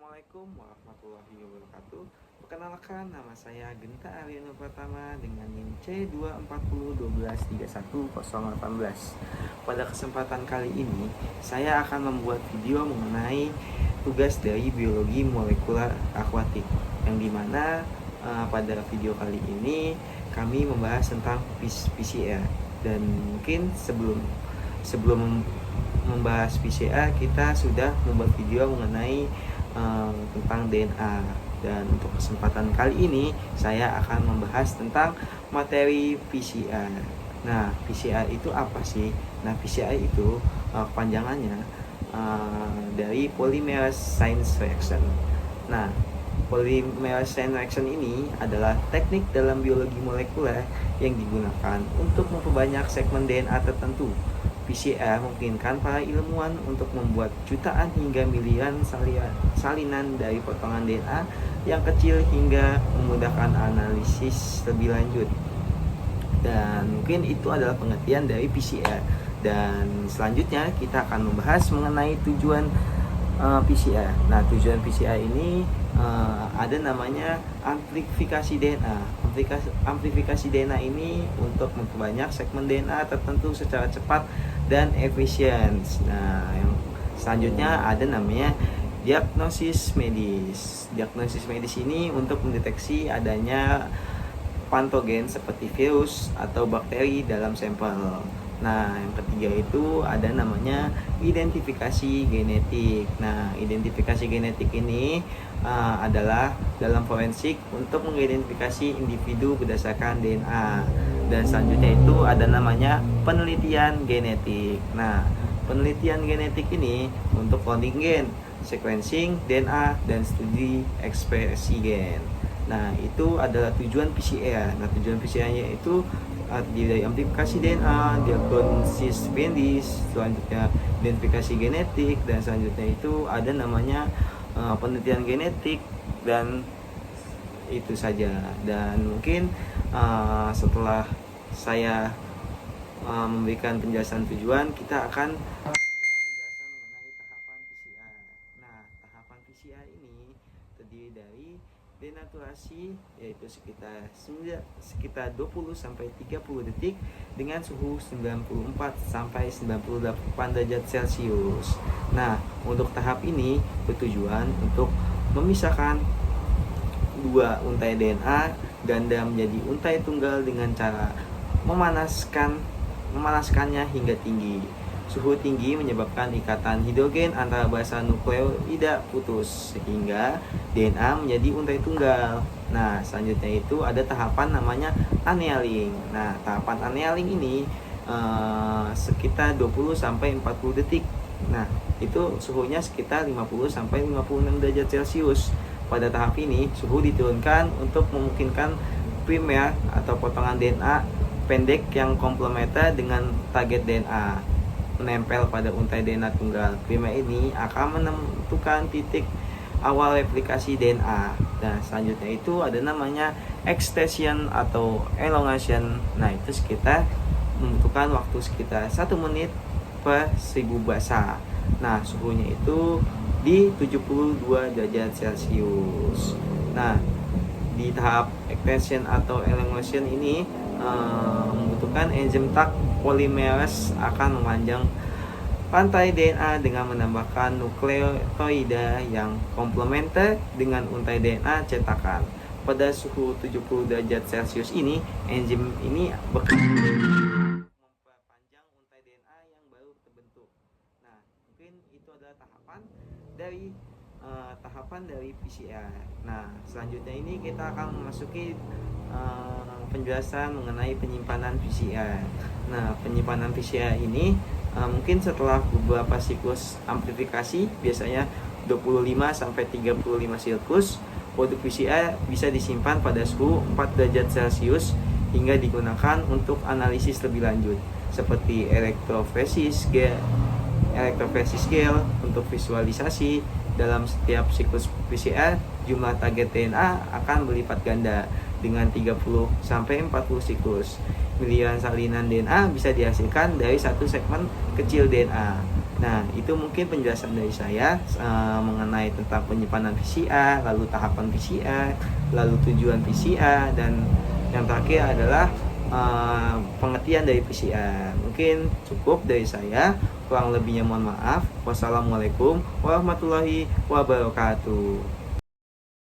Assalamualaikum warahmatullahi wabarakatuh. Perkenalkan, nama saya Genta Ariano Pratama dengan NIM C24012310018. Pada kesempatan kali ini, saya akan membuat video mengenai tugas dari biologi molekuler akuatik, yang dimana pada video kali ini kami membahas tentang PCR. Dan mungkin sebelum membahas PCR, kita sudah membuat video mengenai tentang DNA. Dan untuk kesempatan kali ini saya akan membahas tentang materi PCR. Nah, PCR itu apa sih? Nah, PCR itu panjangannya dari Polymerase Chain Reaction. Nah, Polymerase Chain Reaction ini adalah teknik dalam biologi molekuler yang digunakan untuk memperbanyak segmen DNA tertentu. PCR memungkinkan para ilmuwan untuk membuat jutaan hingga miliaran salinan dari potongan DNA yang kecil hingga memudahkan analisis lebih lanjut. Dan mungkin itu adalah pengertian dari PCR. Dan selanjutnya kita akan membahas mengenai tujuan PCR. Nah, tujuan PCR ini ada namanya amplifikasi DNA. Amplifikasi DNA ini untuk memperbanyak segmen DNA tertentu secara cepat dan efisien. Nah, yang selanjutnya ada namanya diagnosis medis. Diagnosis medis ini untuk mendeteksi adanya patogen seperti virus atau bakteri dalam sampel. Nah, yang ketiga itu ada namanya identifikasi genetik. Nah, identifikasi genetik ini adalah dalam forensik untuk mengidentifikasi individu berdasarkan DNA. Dan selanjutnya itu ada namanya penelitian genetik. Nah, penelitian genetik ini untuk cloning gen, sequencing DNA, dan studi ekspresi gen. Nah, itu adalah tujuan PCR. Nah, tujuan PCR-nya itu dari amplifikasi DNA, diagnosis medis, selanjutnya identifikasi genetik, dan selanjutnya itu ada namanya penelitian genetik, dan itu saja. Dan mungkin setelah saya memberikan penjelasan tujuan, kita akan memberikan penjelasan mengenai tahapan PCR. Nah, tahapan PCR ini terdiri dari denaturasi, yaitu sekitar 20 sampai 30 detik dengan suhu 94 sampai 98 derajat Celcius. Nah, untuk tahap ini bertujuan untuk memisahkan dua untai DNA ganda menjadi untai tunggal dengan cara memanaskannya hingga tinggi. Suhu tinggi menyebabkan ikatan hidrogen antara basa nukleoida putus sehingga DNA menjadi untai tunggal. Nah, selanjutnya itu ada tahapan namanya annealing. Nah, tahapan annealing ini sekitar 20 sampai 40 detik. Nah, itu suhunya sekitar 50 sampai 56 derajat Celcius. Pada tahap ini, suhu diturunkan untuk memungkinkan primer atau potongan DNA pendek yang komplementer dengan target DNA menempel pada untai DNA tunggal. Primer ini akan menentukan titik awal replikasi DNA. Nah, selanjutnya itu ada namanya extension atau elongation. Nah, itu sekitar membutuhkan waktu sekitar 1 menit per 1000 basa. Nah, suhunya itu di 72 derajat Celcius. Nah, di tahap extension atau elongation ini membutuhkan enzim Taq polimerase akan memanjang rantai DNA dengan menambahkan nukleotoida yang komplementer dengan untai DNA cetakan. Pada suhu 70 derajat Celcius ini, enzim ini bekerja memperpanjang untai DNA yang baru terbentuk. Nah, mungkin itu adalah tahapan dari PCR. Nah, selanjutnya ini kita akan memasuki penjelasan mengenai penyimpanan PCR. Nah, penyimpanan PCR ini mungkin setelah beberapa siklus amplifikasi, biasanya 25 sampai 35 siklus, produk PCR bisa disimpan pada suhu 4 derajat Celcius hingga digunakan untuk analisis lebih lanjut seperti elektroforesis gel untuk visualisasi. Dalam setiap siklus PCR, jumlah target DNA akan berlipat ganda dengan 30 sampai 40 siklus. Miliaran salinan DNA bisa dihasilkan dari satu segmen kecil DNA. Nah, itu mungkin penjelasan dari saya mengenai tentang penyimpanan VCA, lalu tahapan VCA, lalu tujuan VCA, dan yang terakhir adalah pengertian dari VCA. Mungkin cukup dari saya, kurang lebihnya mohon maaf. Wassalamualaikum warahmatullahi wabarakatuh.